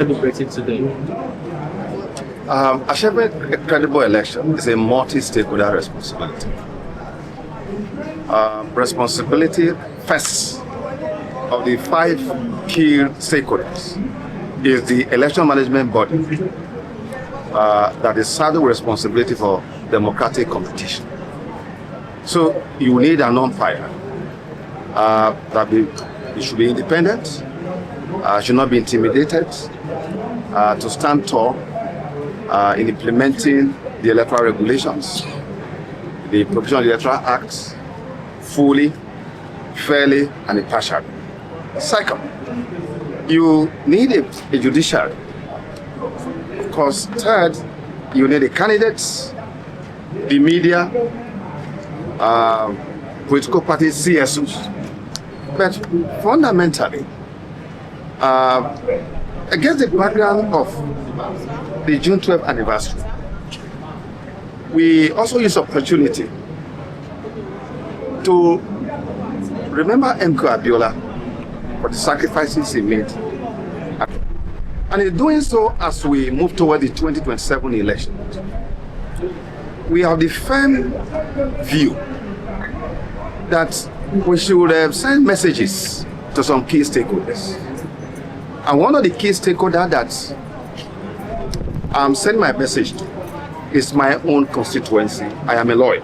celebrating today? Achieving a credible election is a multi-stakeholder responsibility. Responsibility first of the 5 key stakeholders is the election management body that is saddled with responsibility for democratic competition. So you need an umpire it should be independent, should not be intimidated, to stand tall in implementing the electoral regulations, the provision of the Electoral Act, fully, fairly, and impartially. Second, you need a judiciary. Because third, you need the candidates, the media, political parties, CSUs. But fundamentally, against the background of the June 12th anniversary, we also use opportunity to remember MK Abiola for the sacrifices he made. And in doing so, as we move toward the 2027 election, we have the firm view that we should send messages to some key stakeholders. And one of the key stakeholders that I'm sending my message to is my own constituency. I am a lawyer.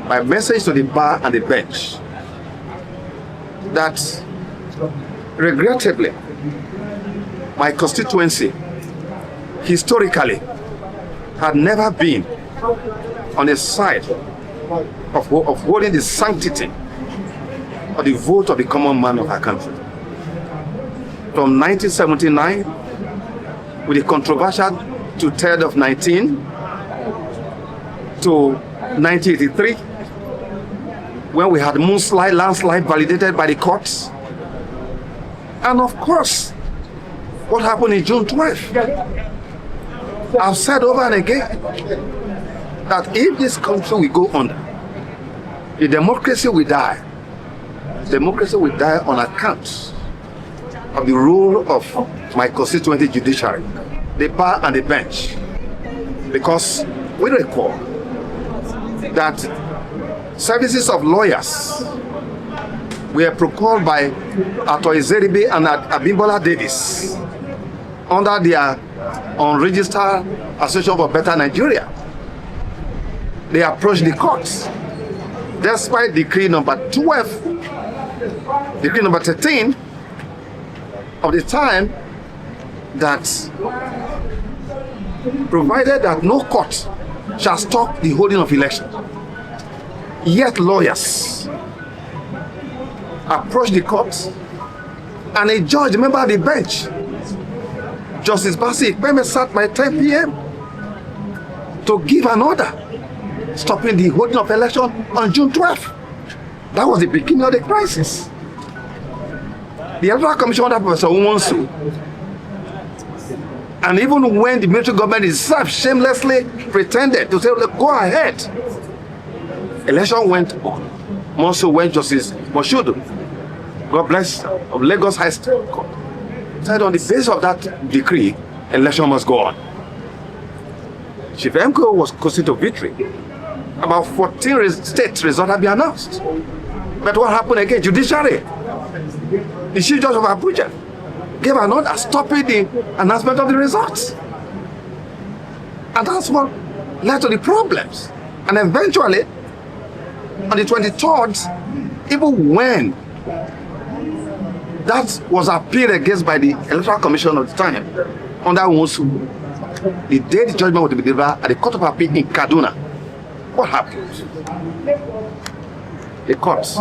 My message to the bar and the bench that regrettably, my constituency historically had never been on the side of holding the sanctity of the vote of the common man of our country. From 1979, with the controversial 2/3 of 19, to 1983, when we had landslide validated by the courts. And of course, what happened in June 12th? I've said over and again that if this country will go under, the democracy will die. Democracy will die on account of the role of my constituency judiciary, the bar and the bench. Because we recall that services of lawyers were procured by Ato Ezeribe and Abimbola Davis under their unregistered Association for Better Nigeria. They approached the courts despite decree number 12, decree number 13 of the time that provided that no court shall stop the holding of election. Yet lawyers approached the court, and a judge, member of the bench, Justice Basi Ikpeme, sat by 10 p.m. to give an order stopping the holding of election on June 12th. That was the beginning of the crisis. The Electoral Commission under Professor Umonsu, and even when the military government itself shamelessly pretended to say, go ahead, election went on. More so when Justice Moshood, God bless, of Lagos High Court, said on the basis of that decree, election must go on. Chief MKO was close to victory. About 14 state results have been announced. But what happened again? Judiciary, the Chief Judge of Abuja, gave an order stopping the announcement of the results. And that's what led to the problems. And eventually, on the 23rd, even when that was appealed against by the Electoral Commission of the time, under Umonsu, the day the judgment would be delivered at the Court of Appeal in Kaduna, what happened? The courts,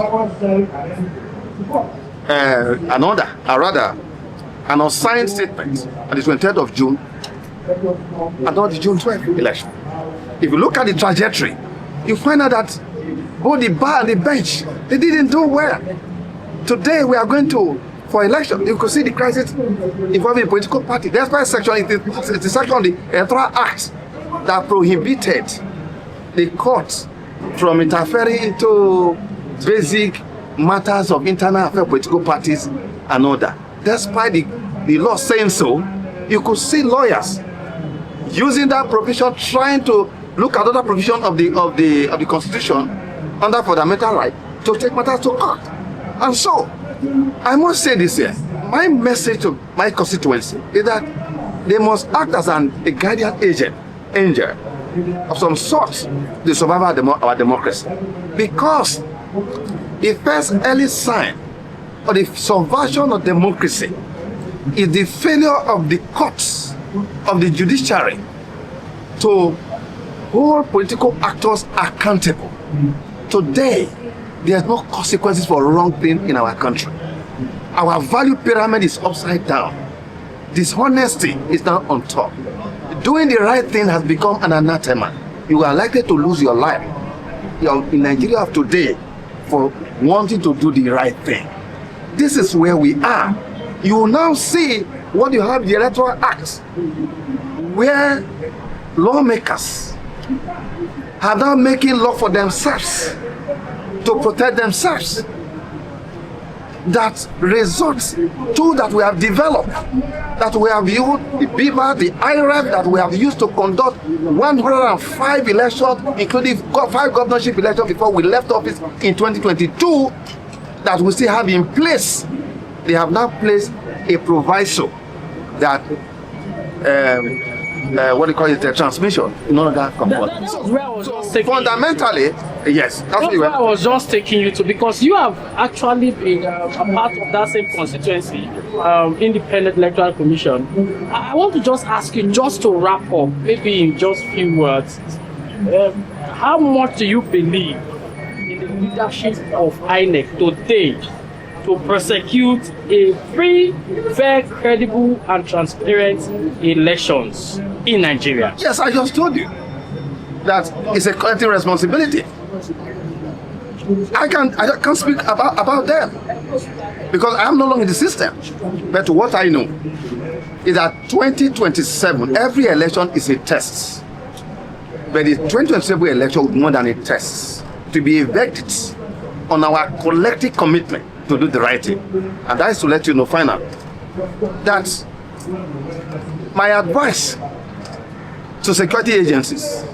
an unsigned statement on the 23rd of June, and not the June 12th election. If you look at the trajectory, you find out that both the bar and the bench, they didn't do well. Today we are going for election. You could see the crisis involving the political party. That's why it's the section of the Electoral Act that prohibited the court from interfering into basic matters of internal affairs, political parties and all that. Despite the the law saying so, you could see lawyers using that provision, trying to look at other provision of the Constitution under fundamental right to take matters to court. And so, I must say this here. My message to my constituency is that they must act as a guardian angel of some sort, the survival of our democracy. Because the first early sign of the subversion of democracy is the failure of the courts, of the judiciary, to hold political actors accountable. Today, there's no consequences for wrong thing in our country. Our value pyramid is upside down. Dishonesty is now on top. Doing the right thing has become an anathema. You are likely to lose your life in Nigeria of today for wanting to do the right thing. This is where we are. You will now see what you have the Electoral Act, where lawmakers are now making law for themselves to protect themselves. That results to that we have developed, that we have used the BIVA, the Iroele, that we have used to conduct 105 elections, including 5 governorship elections before we left office in 2022, that we still have in place. They have now placed a proviso that what do you call it, the transmission, none of that component. So fundamentally, yes, that's where I was just taking you to, because you have actually been a part of that same constituency, Independent Electoral Commission. I want to just ask you, just to wrap up, maybe in just few words, how much do you believe in the leadership of INEC today to prosecute a free, fair, credible, and transparent elections in Nigeria? Yes, I just told you that it's a collective responsibility. I can't speak about them because I am no longer in the system. But what I know is that 2027, every election is a test. But the 2027 election will be more than a test, to be a verdict on our collective commitment to do the right thing. And that is to let you know finally that my advice to security agencies,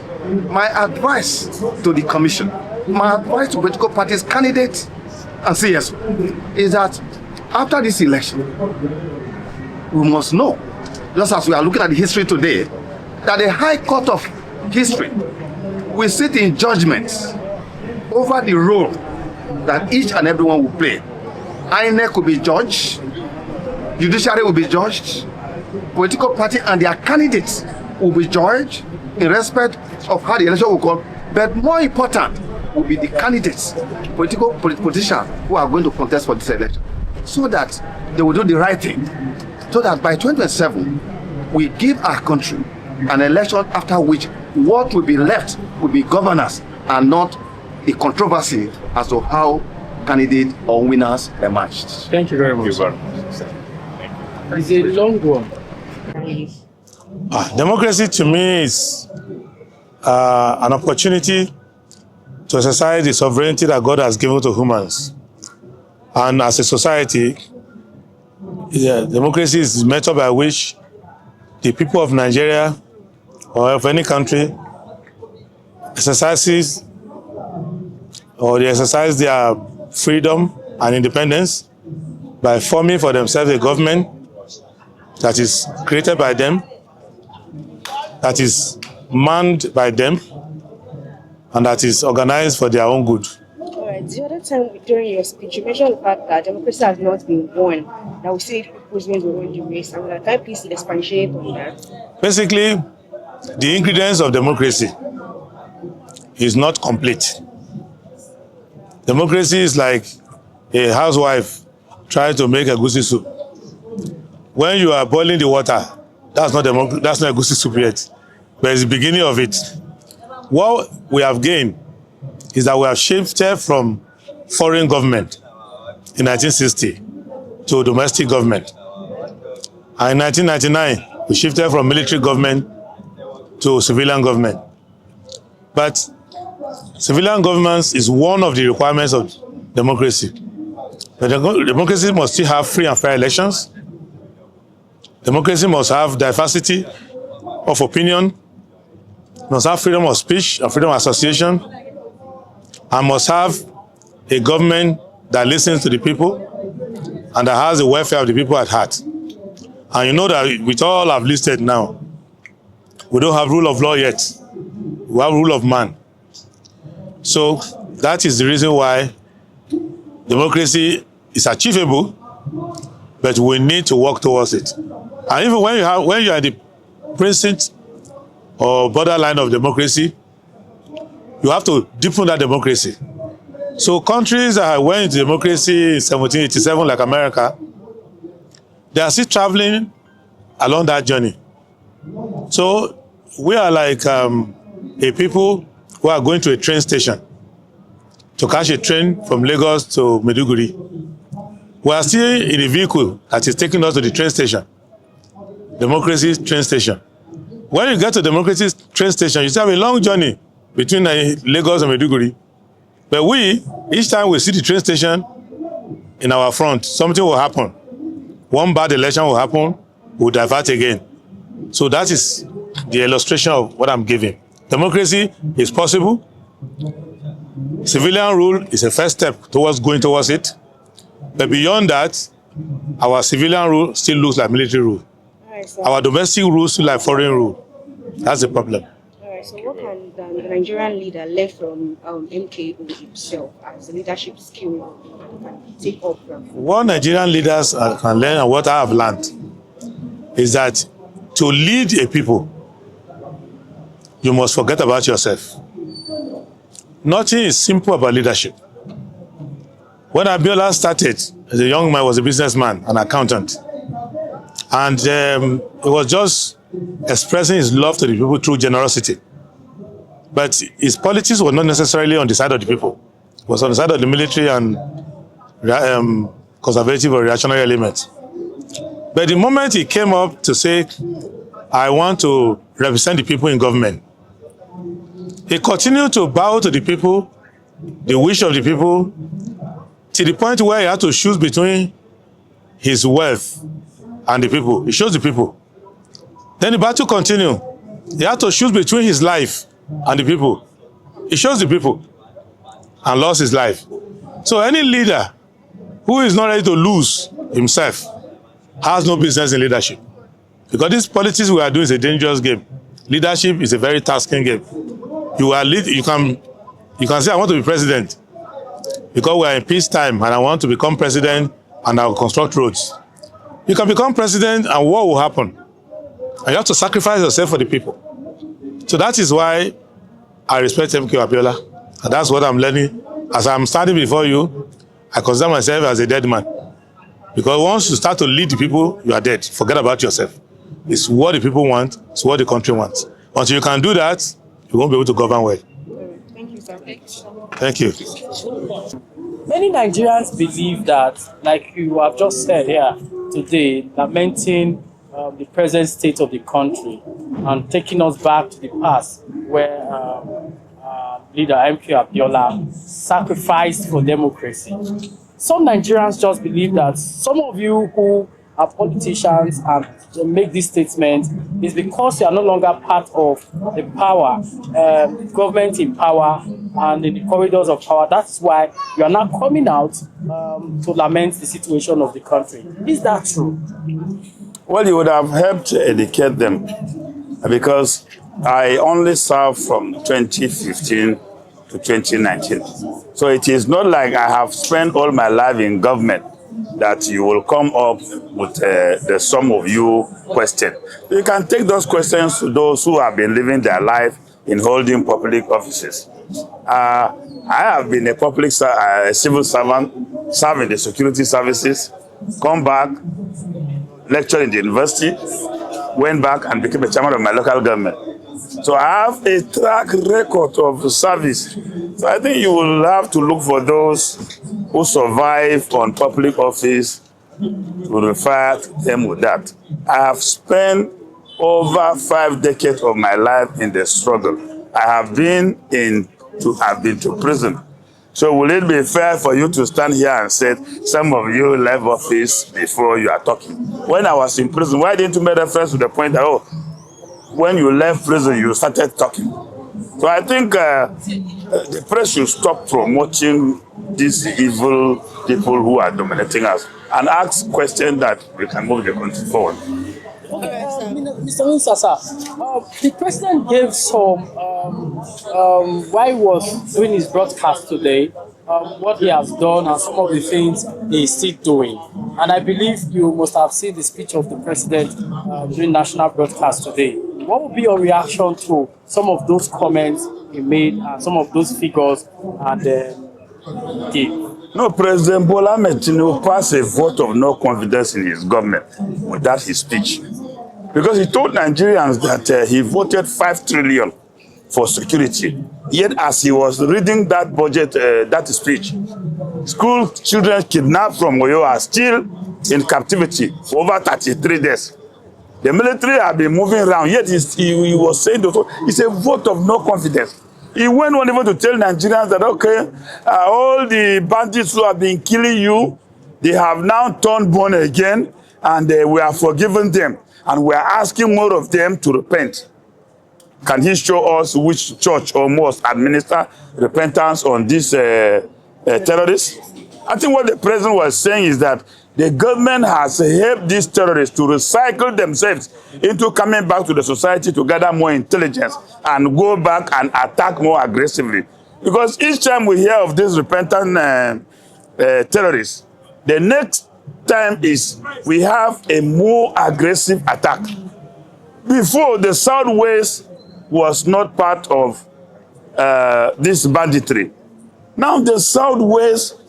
my advice to the commission, my advice to political parties, candidates and CSO is that after this election, we must know, just as we are looking at the history today, that the High Court of History will sit in judgments over the role that each and everyone will play. INEC will be judged, Judiciary will be judged, political party and their candidates will be judged in respect of how the election will go. But more important will be the candidates, politicians who are going to contest for this election, so that they will do the right thing, so that by 2027 we give our country an election after which what will be left will be governance and not the controversy as to how candidates or winners emerged. Thank you very much. It's a long one. Democracy to me is an opportunity to exercise the sovereignty that God has given to humans. And as a society, democracy is the method by which the people of Nigeria or of any country exercise their freedom and independence by forming for themselves a government that is created by them, that is manned by them, and that is organized for their own good. All right. The other time during your speech, you mentioned the fact that democracy has not been won. That we see who's going to win the race. And can you please expatiate on that? Basically, the ingredients of democracy is not complete. Democracy is like a housewife trying to make a egusi soup. When you are boiling the water, that's not egusi soup yet, but it's the beginning of it. What we have gained is that we have shifted from foreign government in 1960 to domestic government. And in 1999, we shifted from military government to civilian government. But civilian governance is one of the requirements of democracy. But democracy must still have free and fair elections. Democracy must have diversity of opinion, must have freedom of speech and freedom of association, and must have a government that listens to the people and that has the welfare of the people at heart. And you know that with all I've listed now, we don't have rule of law yet. We have rule of man. So that is the reason why democracy is achievable, but we need to work towards it. And even when you are in the precinct or borderline of democracy, you have to deepen that democracy. So countries that went into democracy in 1787, like America, they are still traveling along that journey. So we are like a people who are going to a train station to catch a train from Lagos to Maiduguri. We are still in a vehicle that is taking us to the train station, democracy train station. When you get to democracy train station, you still have a long journey between Lagos and Maiduguri. But each time we see the train station in our front, something will happen. One bad election will happen, we'll divert again. So that is the illustration of what I'm giving. Democracy is possible. Civilian rule is a first step towards going towards it. But beyond that, our civilian rule still looks like military rule. Our domestic rule still like foreign rule. That's the problem. So what can the Nigerian leader learn from MKO himself as a leadership skill that can take up from? What Nigerian leaders can learn and what I have learned is that to lead a people, you must forget about yourself. Nothing is simple about leadership. When Abiola started, as a young man, was a businessman, an accountant. And he was just expressing his love to the people through generosity. But his politics were not necessarily on the side of the people. It was on the side of the military and conservative or reactionary elements. But the moment he came up to say, I want to represent the people in government, he continued to bow to the people, the wish of the people, to the point where he had to choose between his wealth and the people. He chose the people. Then the battle continued. He had to choose between his life and the people. He chose the people and lost his life. So any leader who is not ready to lose himself has no business in leadership. Because this politics we are doing is a dangerous game. Leadership is a very tasking game. You can say, I want to be president because we are in peacetime and I want to become president and I will construct roads. You can become president and what will happen? And you have to sacrifice yourself for the people. So that is why I respect MK Abiola. And that's what I'm learning. As I'm standing before you, I consider myself as a dead man. Because once you start to lead the people, you are dead. Forget about yourself. It's what the people want. It's what the country wants. Until you can do that, you won't be able to govern well. Thank you, sir. Thank you. Many Nigerians believe that, like you have just said here today, lamenting the present state of the country and taking us back to the past where leader MK Abiola sacrificed for democracy. Some Nigerians just believe that some of you who are politicians and make this statement is because you are no longer part of the power, government in power and in the corridors of power. That's why you are now coming out to lament the situation of the country. Is that true? Well, you would have helped educate them because I only served from 2015 to 2019. So it is not like I have spent all my life in government that you will come up with the some of you question. You can take those questions to those who have been living their life in holding public offices. I have been a public civil servant, serving the security services, come back, lectured in the university, went back and became a chairman of my local government. So I have a track record of service. So I think you will have to look for those who survive on public office to refer to them with that. I have spent over 5 decades of my life in the struggle. I have been to prison. So will it be fair for you to stand here and say some of you left office before you are talking? When I was in prison, why didn't you make reference to the point that, oh, when you left prison, you started talking? So I think the press should stop promoting these evil people who are dominating us and ask questions that we can move the country forward. Mr. Minister, sir, the president gave some, while he was doing his broadcast today, what he has done and some of the things he is still doing. And I believe you must have seen the speech of the president during national broadcast today. What would be your reaction to some of those comments he made and some of those figures and gave? No, President Bola Ahmed Tinubu passed a vote of no confidence in his government without his speech. Because he told Nigerians that he voted 5 trillion for security. Yet as he was reading that budget, that speech, school children kidnapped from Oyo are still in captivity for over 33 days. The military have been moving around, yet he was saying it's a vote of no confidence. He went on even to tell Nigerians that, okay, all the bandits who have been killing you, they have now turned born again, and we are forgiving them, and we are asking more of them to repent. Can he show us which church or mosque administer repentance on these terrorists? I think what the president was saying is that the government has helped these terrorists to recycle themselves into coming back to the society to gather more intelligence and go back and attack more aggressively. Because each time we hear of these repentant terrorists, the next time is we have a more aggressive attack. Before, the Southwest was not part of this banditry. Now the Southwest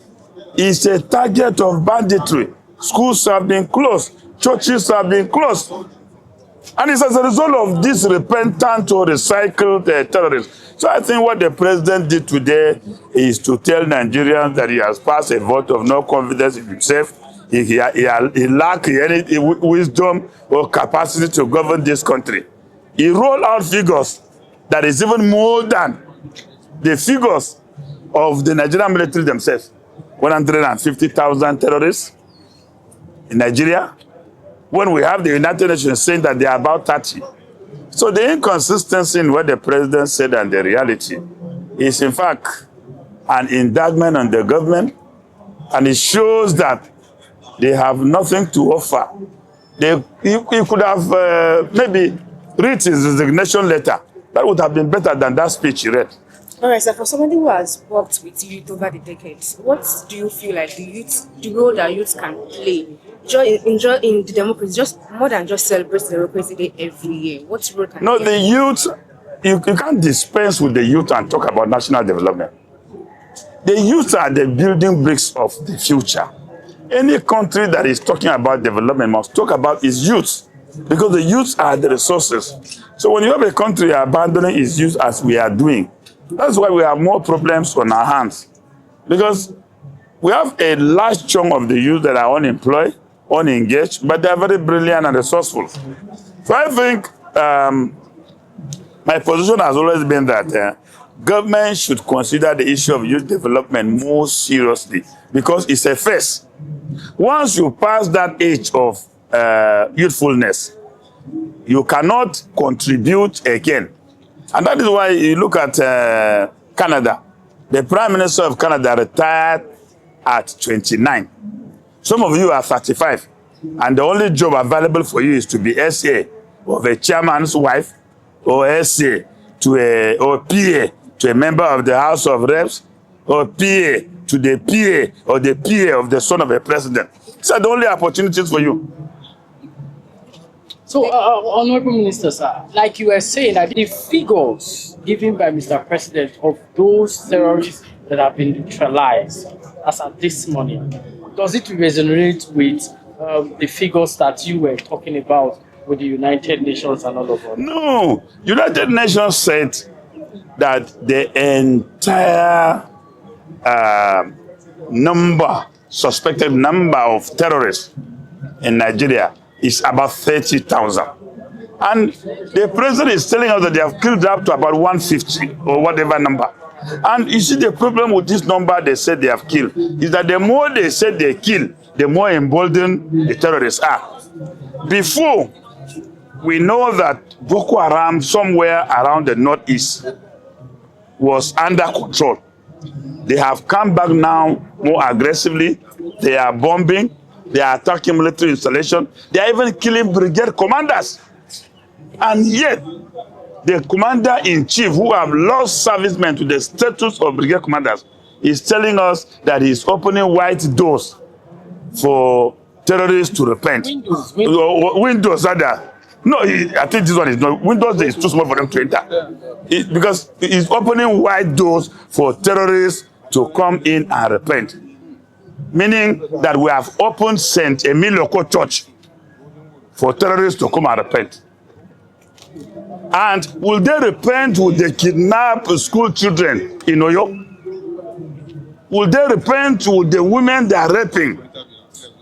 is a target of banditry. Schools have been closed. Churches have been closed. And it's as a result of this repentant or recycled terrorists. So I think what the president did today is to tell Nigerians that he has passed a vote of no confidence in himself. He lacks any wisdom or capacity to govern this country. He rolled out figures that is even more than the figures of the Nigerian military themselves. 150,000 terrorists in Nigeria, when we have the United Nations saying that they are about 30. So the inconsistency in what the president said and the reality is in fact an indictment on the government, and it shows that they have nothing to offer. He could have maybe read his resignation letter. That would have been better than that speech he read. All right, so for somebody who has worked with youth over the decades, what do you feel like the role that youth can play in the democracy, just more than just celebrate the democracy day every year? What role can the youth, you can't dispense with the youth and talk about national development. The youth are the building bricks of the future. Any country that is talking about development must talk about its youth, because the youth are the resources. So when you have a country abandoning its youth as we are doing, that's why we have more problems on our hands. Because we have a large chunk of the youth that are unemployed, unengaged, but they are very brilliant and resourceful. So I think my position has always been that government should consider the issue of youth development more seriously, because it's a phase. Once you pass that age of youthfulness, you cannot contribute again. And that is why you look at Canada. The Prime Minister of Canada retired at 29. Some of you are 35, and the only job available for you is to be SA of a chairman's wife, or SA to or PA to a member of the House of Reps, or PA to the PA or the PA of the son of a president. These are the only opportunities for you. So, Honorable Minister, sir, like you were saying, that the figures given by Mr. President of those terrorists that have been neutralized as at this morning, does it resonate with the figures that you were talking about with the United Nations and all of that? No, United Nations said that the entire suspected number of terrorists in Nigeria is about 30,000. And the president is telling us that they have killed up to about 150 or whatever number. And you see, the problem with this number they said they have killed is that the more they said they kill, the more emboldened the terrorists are. Before, we know that Boko Haram somewhere around the northeast was under control. They have come back now more aggressively. They are bombing. They are attacking military installation. They are even killing brigade commanders. And yet, the commander-in-chief, who have lost servicemen to the status of brigade commanders, is telling us that he is opening wide doors for terrorists to repent. Windows rather. No, I think this one is not. Windows is too small for them to enter. Because he's opening wide doors for terrorists to come in and repent. Meaning that we have opened St. Emilio Church for terrorists to come and repent. And will they repent? Will they kidnap school children in Oyo? Will they repent with the women they are raping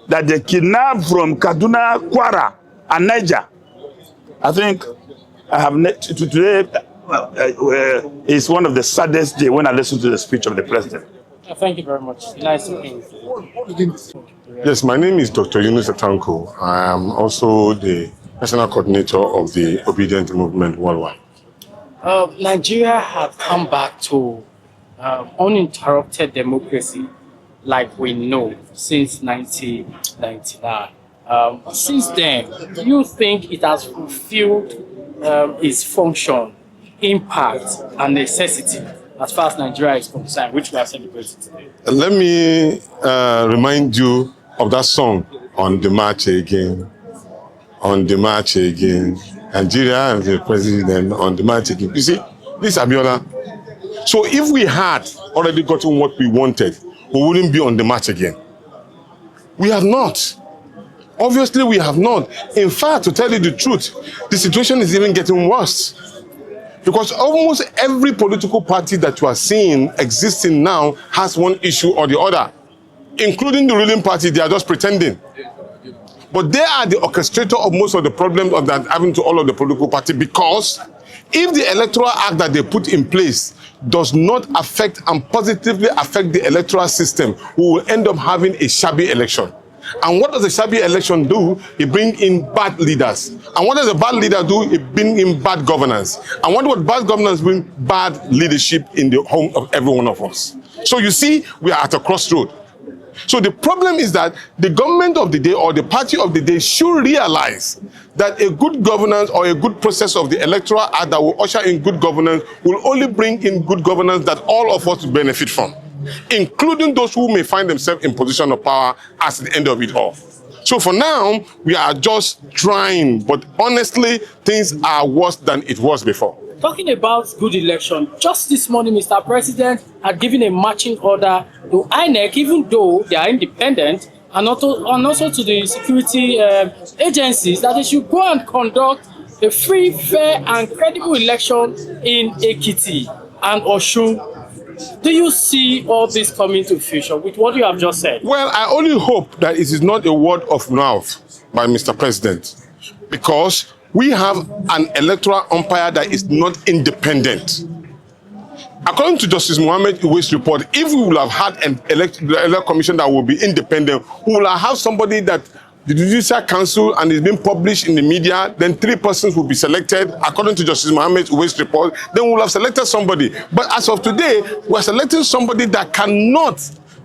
that they kidnap from Kaduna, Kwara, and Naija? I think I have today is one of the saddest days when I listen to the speech of the president. Thank you very much. Nice meeting you. Yes, my name is Dr. Yunus Atanko. I am also the national coordinator of the Obedient Movement worldwide. Nigeria has come back to uninterrupted democracy like we know since 1999. Since then, do you think it has fulfilled its function, impact, and necessity as far as Nigeria is concerned, which we are celebrating today? Let me remind you of that song, On the March Again. On the march again. Nigeria and the president on the march again. You see, this Abiola. So if we had already gotten what we wanted, we wouldn't be on the march again. We have not. Obviously, we have not. In fact, to tell you the truth, the situation is even getting worse. Because almost every political party that you are seeing existing now has one issue or the other, including the ruling party. They are just pretending. But they are the orchestrator of most of the problems of that having to all of the political parties, because if the electoral act that they put in place does not affect and positively affect the electoral system, we will end up having a shabby election. And what does a shabby election do? It brings in bad leaders. And what does a bad leader do? It brings in bad governance. And what does bad governance bring? Bad leadership in the home of every one of us. So you see, we are at a crossroad. So the problem is that the government of the day or the party of the day should realize that a good governance or a good process of the electoral act that will usher in good governance will only bring in good governance that all of us benefit from, including those who may find themselves in position of power at the end of it all. So for now, we are just trying, but honestly, things are worse than it was before. Talking about good election, just this morning, Mr. President had given a marching order to INEC, even though they are independent, and also to the security agencies, that they should go and conduct a free, fair, and credible election in Ekiti and Osun. Do you see all this coming to fruition with what you have just said? Well, I only hope that it is not a word of mouth by Mr. President, because we have an electoral umpire that is not independent. According to Justice Mohammed Iwe's report, if we will have had an electoral commission that will be independent, we will have somebody that the Judicial Council and it's been published in the media, then 3 persons will be selected. According to Justice Mohammed Iwe's report, then we'll have selected somebody. But as of today, we're selecting somebody that cannot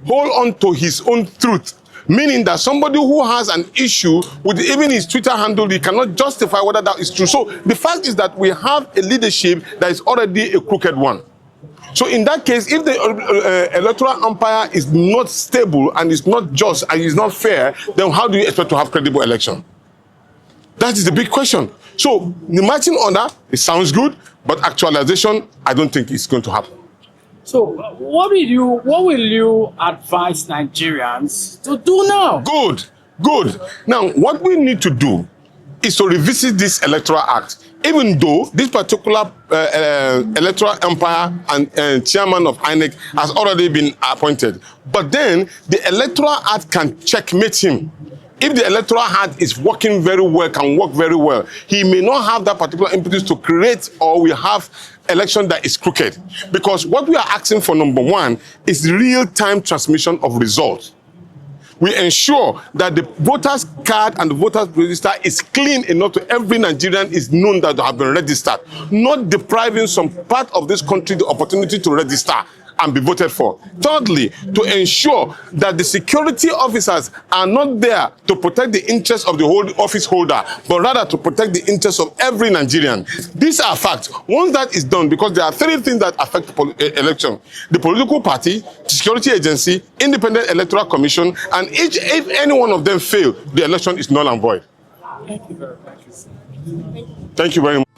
hold on to his own truth. Meaning that somebody who has an issue with even his Twitter handle, he cannot justify whether that is true. So the fact is that we have a leadership that is already a crooked one. So in that case, if the electoral umpire is not stable and is not just and is not fair, then how do you expect to have credible election? That is the big question. So the marching order, it sounds good, but actualization, I don't think it's going to happen. So what will you advise Nigerians to do now? Good. Now, what we need to do is to revisit this electoral act, even though this particular electoral umpire and chairman of INEC has already been appointed. But then the electoral act can checkmate him. If the electoral hand is working very well, can work very well, he may not have that particular impetus to create, or we have election that is crooked. Because what we are asking for, number one, is real-time transmission of results. We ensure that the voters card and the voters register is clean enough to every Nigerian is known that they have been registered, not depriving some part of this country the opportunity to register and be voted for. Thirdly, to ensure that the security officers are not there to protect the interests of the whole office holder, but rather to protect the interests of every Nigerian. These are facts. Once that is done, because there are three things that affect the election: the political party, the security agency, independent electoral commission, and if any one of them fail, the election is null and void. Thank you very much. Thank you very much.